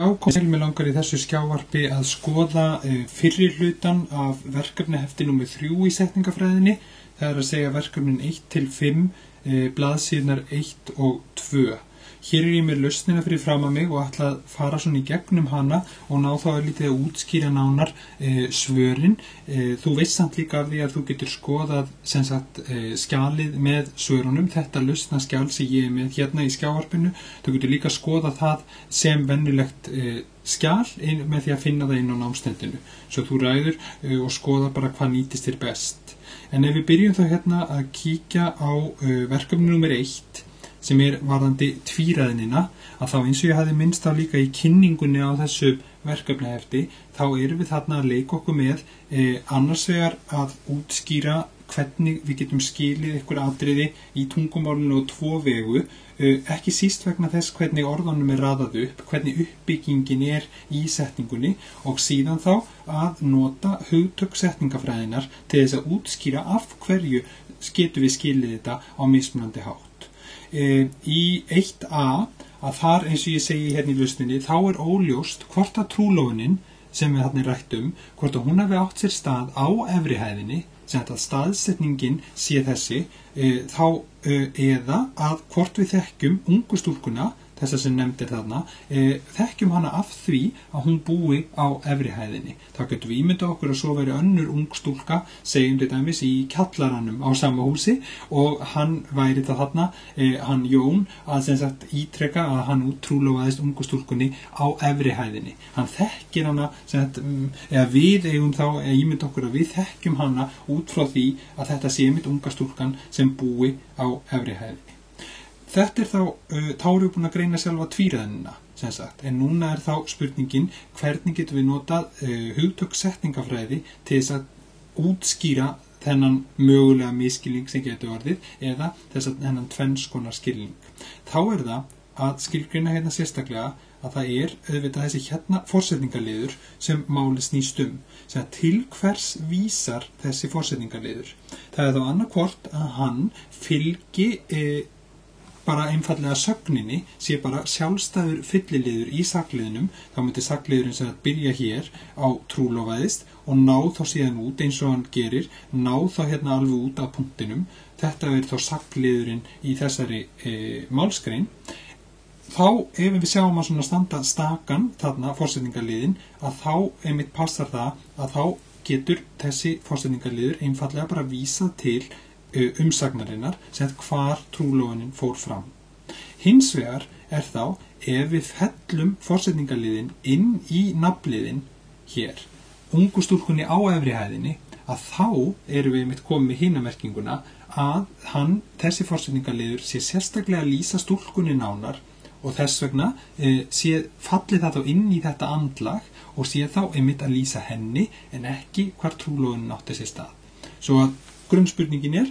Mig langar í þessu skjávarpi að skoða fyrri hlutan af verkefnahefti númer 3 í setningafræðinni. Það er að segja verkefnin 1-5, blaðsíðurnar 1 og 2. Hér er ég með lausnina fyrir fram að mig og ætla að fara svona í gegnum hana og ná þá lítið að útskýra nánar svörin. Þú veist samt líka af því að þú getur skoðað skjalið með svörunum, þetta lausnaskjal sem ég er með hérna í skjávarpinu. Þú getur líka skoðað það sem venjulegt skjal með því að finna það inn á námstendinu. Svo þú ræður og skoða bara hvað nýtist þér best. En ef við byrjum þá hérna að kíkja á verkefni númer 1, sem er varðandi tvíræðnina, að þá eins og ég hafði minnst á líka í kynningunni á þessu verkefnahefti, þá erum við þarna að leika okkur með annars vegar að útskýra hvernig við getum skilið einhver atriði í tungumálinu á 2 vegu, ekki síst vegna þess hvernig orðunum er raðað upp, hvernig uppbyggingin er í setningunni og síðan þá að nota hugtök setningafræðinar til þess að útskýra af hverju getum við skilið þetta á mismunandi hátt. Í 1a að þar eins og ég segi hérna í lausninni þá er óljóst hvort að trúlofunin sem við þarna rættum, hvort að hún hafi átt sér stað á efri hæðinni, sem að staðsetningin sé þessi, eða að hvort við þekkjum ungu stúlkuna, þessa sem nefnd þarna, þekkjum hana af því að hún búi á efri hæðinni. Þá getum við ímyndað okkur að svo veri önnur ung stúlka, segjum til dæmis í kjallaranum á sama húsi og hann væri það þarna, hann Jón, að sem sagt ítreka að hann úttrúlofaðist ungu stúlkunni á efri hæðinni. Hann þekkir hana, eða við eigum þá að ímynda okkur að við þekkjum hana út frá því að þetta sé mitt unga stúlkan sem búi á efri hæðinni. Þetta er þá erum við búin að greina sjálfa tvíræðnina, en núna er þá spurningin hvernig getum við notað hugtök setningafræði til þess að útskýra þennan mögulega misskilning sem getur orðið eða þennan tvenns konar skilning. Þá er það að skilgreina hérna sérstaklega að það er auðvitað þessi hérna forsetningarliður sem máli snýst sem til hvers vísar þessi forsetningarliður. Það er þá annarkvort að hann fylgi bara einfallega sögninni, sé bara sjálfstæður fylliliður í sagliðinum, þá myndi sagliðurinn sem að byrja hér á trúlofaðist og ná þá síðan út eins og hann gerir, ná þá hérna alveg út af punktinum. Þetta er þá sagliðurinn í þessari málsgrein. Þá ef við sjáum að svona standa stakan þarna forsetningarliðin, að þá einmitt passar það að þá getur þessi forsetningarliður einfallega bara vísað til umsagnarinnar sem hvar trúlofunin fór fram. Hins vegar er þá ef við fellum forsetningarliðin inn í nafnliðin hér, ungu stúlkunni á efri hæðinni, að þá erum við mitt komið með hina merkinguna að þessi forsetningarliður sé sérstaklega að lýsa stúlkunni nánar og þess vegna falli það þá inn í þetta andlag og sé þá einmitt að lýsa henni en ekki hvar trúlofunin átti sér stað. Svo að grunnspurningin er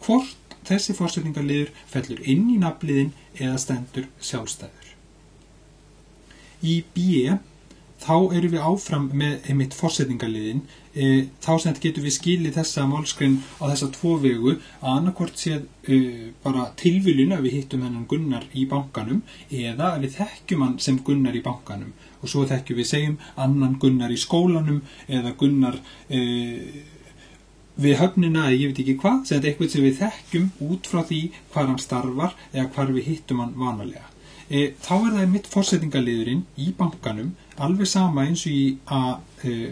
hvort þessi forsetningarliður fellur inn í nafnliðin eða stendur sjálfstæður. Í B þá erum við áfram með einmitt forsetningarliðin, þá sem getum við skilið þessa málsgrein á þessa 2 vegu að annarkvort séð bara tilviljun að við hittum hennan Gunnar í bankanum eða að við þekkjum hann sem Gunnar í bankanum og svo þekkjum við segjum annan Gunnar í skólanum eða Gunnar við höfnina eða ég veit ekki hvað, sem þetta eitthvað sem við þekkjum út frá því hvar hann starfar eða hvar við hittum hann vanalega. Þá er það mitt forsetningarliðurinn í bankanum, alveg sama eins og í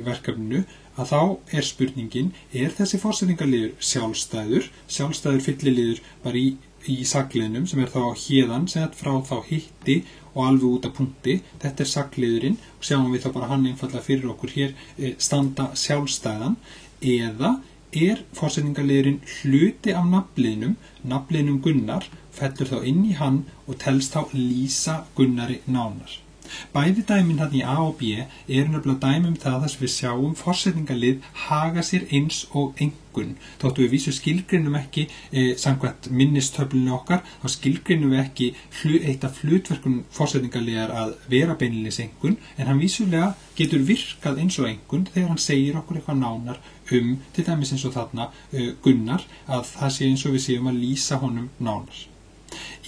verkefninu, að þá er spurningin, er þessi forsetningarliður sjálfstæður fylliliður bara í sagliðnum sem er þá héðan, sem þetta frá þá hitti og alveg út af punkti, þetta er sagliðurinn og sjáum við þá bara hann einfallega fyrir okkur hér standa sjálfstæðan eða er forsetningarliðurinn hluti af nafnliðnum Gunnar, fellur þá inn í hann og telst þá lýsa Gunnari nánar. Bæði dæmin þarna í A og B eru nefnilega dæmi það sem við sjáum forsetningarlið haga sér eins og einkunn. Þóttu við vísu skilgreinum ekki samkvæmt minnistöflunni okkar, þá skilgreinum við ekki eitt af hlutverkum forsetningarliðar að vera beinlínis einkunn, en hann vísulega getur virkað eins og einkunn þegar hann segir okkur eitthvað nánar til dæmis eins og þarna Gunnar, að það sé eins og við séum að lýsa honum nánar.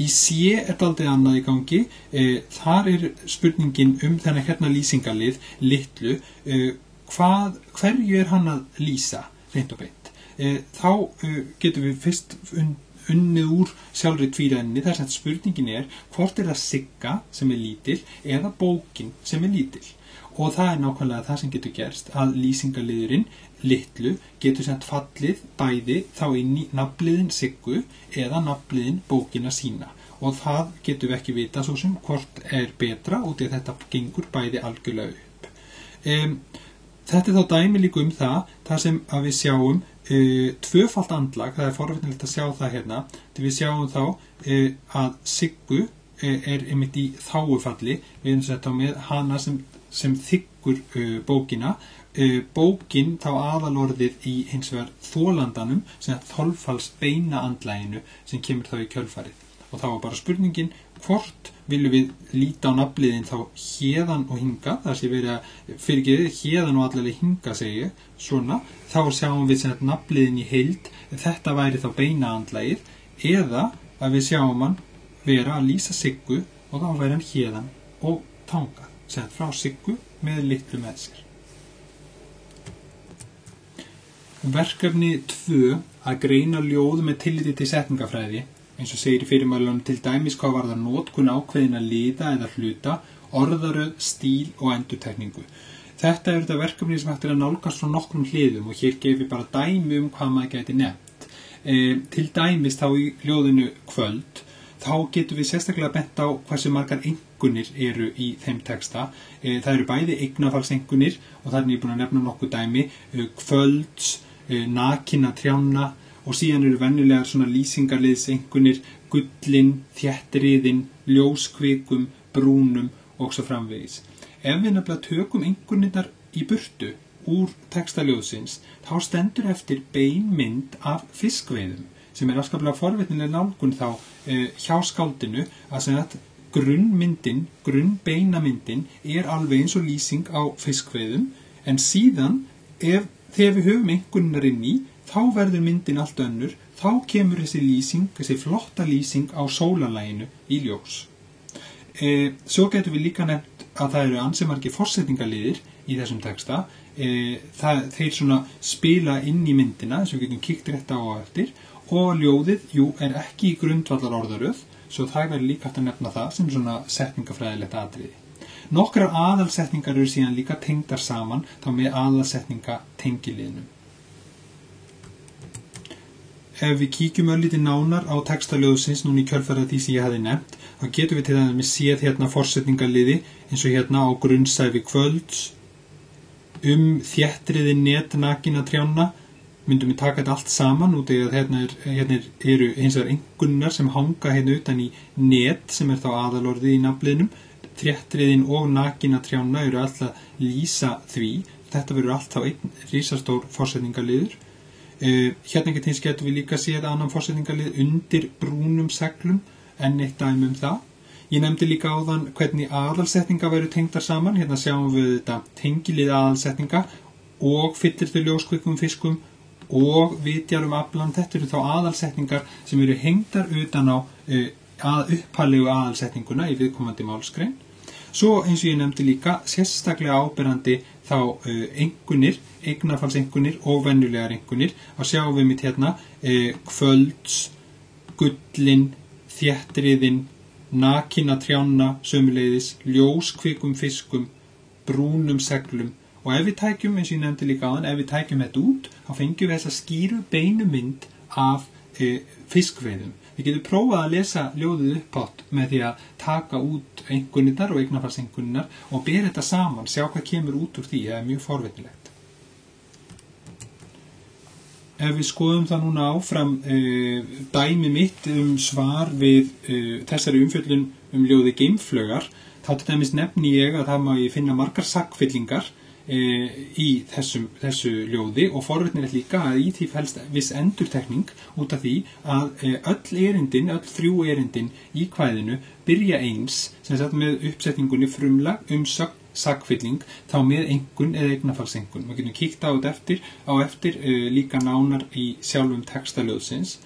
Í C dálítið annað í gangi, þar spurningin þennan hérna lýsingarlið, litlu, hverju hann að lýsa, hreint og beint. Þá getum við fyrst unnið úr sjálfri tvíræðinni, þess að spurningin hvort það Sigga sem lítil eða bókin sem lítil. Og það nákvæmlega það sem getur gerst, að lýsingarliðurinn litlu getur sent fallið bæði þá í nafnliðin Siggu eða nafnliðin bókina sína. Og það getum við ekki vita svo sem hvort betra út í að þetta gengur bæði algjörlega upp. Þetta þá dæmi líka það sem að við sjáum tvöfalt andlag, það forvitnilegt að sjá það hérna, þegar við sjáum þá að Siggu einmitt í þágufalli, við erum sett á með hana sem þiggur bókina, bókin þá aðalorðið í hins vegar þolandanum sem þolfalls beina andlæginu sem kemur þá í kjölfarið. Og þá var bara spurningin hvort viljum við líta á nafnliðin þá héðan og hinga, þar sé verið að fyrirgeðið héðan og allavega hinga segi ég, svona, þá sjáum við sem nafnliðin í heild, þetta væri þá beina andlægið, eða að við sjáum hann vera að lýsa Siggu og þá væri hann héðan og þangað, sem frá Siggu með litlu með sér. Verkefni 2, að greina ljóð með tilliti til setningafræði, eins og segir í fyrirmælunum til dæmis hvað varðar notkun ákveðina liða eða hluta, orðaröð, stíl og endurtekningu. Þetta þetta verkefni sem hægt að nálgast frá nokkrum hliðum og hér gefi bara dæmi hvað maður gæti nefnt. Til dæmis þá í ljóðinu Kvöld, þá getum við sérstaklega bent á hversu margar einkunnir eru í þeim texta. Það eru bæði eignarfallseinkunnir og þarna ég búin að nefna nokkuð dæmi, kvölds, nakinna trjánna og síðan eru venjulegar svona lýsingarliðseinkunnir, gullin, þéttriðin, ljóskvikum, brúnum og svo framvegis. Ef við nefnilega tökum einkunnirnar í burtu úr textaljóðsins, þá stendur eftir bein mynd af fiskveiðum, sem afskaplega forvitnileg nálgun þá hjá skáldinu að segja að grunnmyndin, grunnbeinamyndin alveg eins og lýsing á fiskveiðum, en síðan þegar við höfum einkunnirnar inn í, þá verður myndin allt önnur, þá kemur þessi lýsing, þessi flotta lýsing á sólarlaginu í ljós. Svo getum við líka nefnt að það eru ansi margir forsetningarliðir í þessum texta, þeir svona spila inn í myndina, þess að við getum kíkt rétt á eftir, og ljóðið, ekki í grundvallar orðaröð, svo það verður líka hægt að nefna það sem svona setningafræðilegt atriði. Nokkrar aðalsetningar eru síðan líka tengdar saman, þá með aðalsetningatengiliðnum. Ef við kíkjum örlítið nánar á textaljóðsins núna í kjölfarið því sem ég hafði nefnt, þá getum við til dæmis séð hérna forsetningarliði eins og hérna á grunnsævi kvölds, þéttriði net nakinna trjánna, myndum við taka þetta allt saman út eða hérna eru hins vegar einkunnar sem hanga hérna utan í net sem þá aðalorðið í nafnliðnum, þéttriðin og nakinna trjánna eru alltaf lýsa því, þetta verður allt þá einn risastór forsetningarliður. Hérna getum við líka séð annan forsetningarlið undir brúnum seglum, enn eitt dæmi það. Ég nefndi líka áðan hvernig aðalsetninga væru tengdar saman, hérna sjáum við þetta tengilið aðalsetninga og fyllir þau ljóskvikum fiskum og vitjarum aflan, þetta eru þá aðalsetningar sem eru hengdar utan á upphaflegu aðalsetninguna í viðkomandi málsgrein. Svo eins og ég nefndi líka sérstaklega áberandi þá einkunnir, eignarfallseinkunnir og venjulegar einkunnir. Að sjáum við mitt hérna kvölds, gullin, þéttriðin, nakinna trjánna, sömuleiðis, ljóskvikum fiskum, brúnum seglum. Og ef við tækjum, eins og ég nefndi líka áðan, ef við tækjum þetta út, þá fengjum við þessa skýru beinu mynd af fiskveiðum. Við getum prófað að lesa ljóðið upphátt með því að taka út einkunnirnar og eignarfallseinkunnirnar og bera þetta saman, sjá hvað kemur út úr því, það er mjög forvitnilegt. Ef við skoðum það núna áfram dæmi mitt svar við þessari umfjöllun ljóði Geimflaugar, þá til dæmis nefni ég að það má ég finna margar sagnfyllingar í þessu ljóði og forvitnilegt líka að í því felst viss endurtekning út af því að öll þrjú erindin í kvæðinu byrja eins, sem sagt með uppsetningunni frumlag, umsögn, sagnfylling, þá með einkunn eða eignarfallseinkunn. Við getum kíkt á eftir líka nánar í sjálfum textaljóðsins.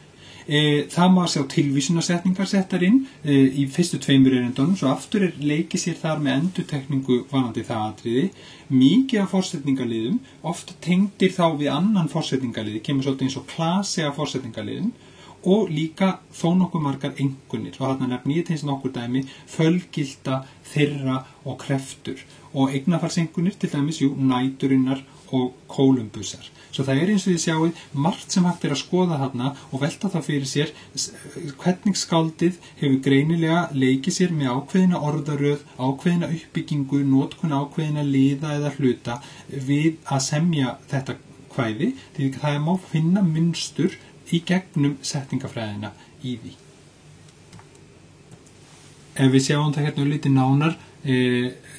Það má sjá tilvísunarsetningar settar inn í fyrstu 2 erindunum, svo aftur leikið sér þar með endurtekningu varðandi það atriði. Mikið af forsetningarliðum, oft tengdir þá við annan forsetningarlið, kemur svolítið eins og klasi af forsetningarliðum, og líka þó nokkuð margar einkunnir. Og þarna nefni ég til nokkur dæmi fölgilda, þeirra og kreftur. Og eignarfallseinkunnir til dæmis, næturinnar og Kólumbusar. Svo það eins og þið sjáið margt sem hægt að skoða þarna og velta það fyrir sér hvernig skáldið hefur greinilega leikið sér með ákveðina orðaröð, ákveðina uppbyggingu, notkun ákveðina liða eða hluta við að semja þetta kvæði, því það má finna mynstur í gegnum setningafræðina í því. Ef við sjáum það hérna lítið nánar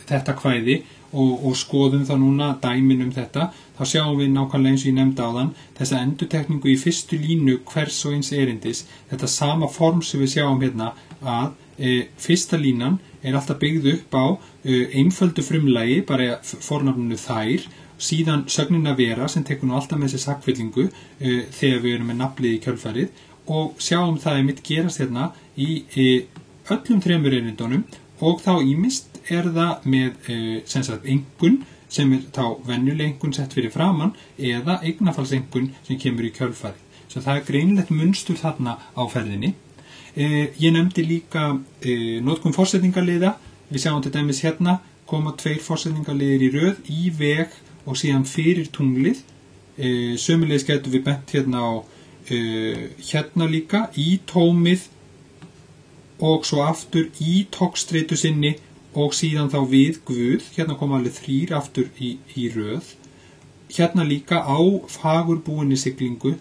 þetta kvæði og skoðum það núna dæmin þetta, þá sjáum við nákvæmlega eins og ég nefndi áðan þessa endurtekningu í fyrstu línu hvers og eins erindis, þetta sama form sem við sjáum hérna að fyrsta línan alltaf byggð upp á einföldu frumlagi, bara fornafninu þær, síðan sögnina vera sem tekur nú alltaf með sér sakfyllingu þegar við erum með nafnlið í kjölfarið, og sjáum það einmitt gerast hérna í öllum 3 erindunum, og þá ýmist það með einkunn sem þá venjuleg einkunn sett fyrir framan eða eignarfallseinkunn sem kemur í kjölfarið. Svo það greinilegt munstur þarna á ferðinni. Ég nefndi líka notkun forsetningarliða. Við sjáum til dæmis hérna koma 2 forsetningarliðir í röð í veg og síðan fyrir tunglið. Sömuleiðis getum við bent hérna á hérna líka í tómið og svo aftur í togstreitu sinni og síðan þá við Guð, hérna koma alveg 3 aftur í röð, hérna líka á fagurbúinni siglingu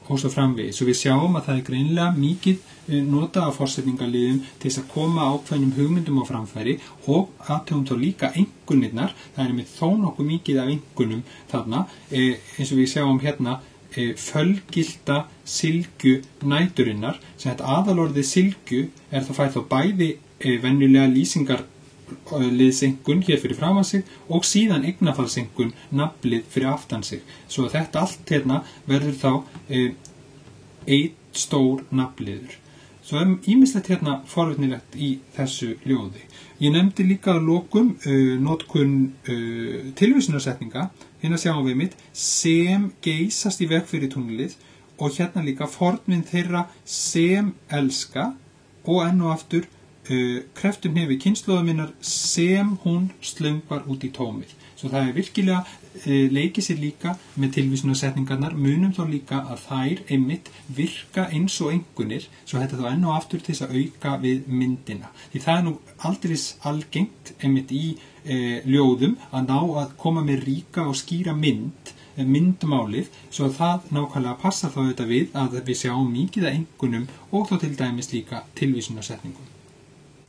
og svo framvegis. Og við sjáum að það greinilega mikið notað af forsetningarliðum til þess að koma ákveðnum hugmyndum á framfæri, og athugum þá líka einkunnirnar, það með þó nokkuð mikið af einkunnum þarna, eins og við sjáum hérna fölgilda sylgju næturinnar, sem þetta aðalorðið sylgju þá fæð þá bæði venjulega lýsingar liðseinkunn hér fyrir framan sig og síðan eignarfallseinkunn nafnlið fyrir aftan sig. Svo að þetta allt hérna verður þá einn stór nafnliður. Svo ýmislegt hérna forvitnilegt í þessu ljóði. Ég nefndi líka að lokum notkun tilvísunarsetninga. Hérna sjáum við mitt sem geysast í veg fyrir tunglið, og hérna líka fornvinn þeirra sem elska, og enn og aftur kreftur hnefi kynslóðar minnar sem hún slöngvar út í tómið. Svo það virkilega leikið sér líka með tilvísunarsetningarnar, munum þá líka að þær einmitt virka eins og einkunnir, svo þetta þá enn og aftur til þess að auka við myndina. Því það nú aldrei algengt einmitt í ljóðum að ná að koma með ríka og skýra myndmálið, svo að það nákvæmlega passar þá auðvitað við að við sjáum mikið af einkunnum og þá til dæmis líka tilvísunarsetningum.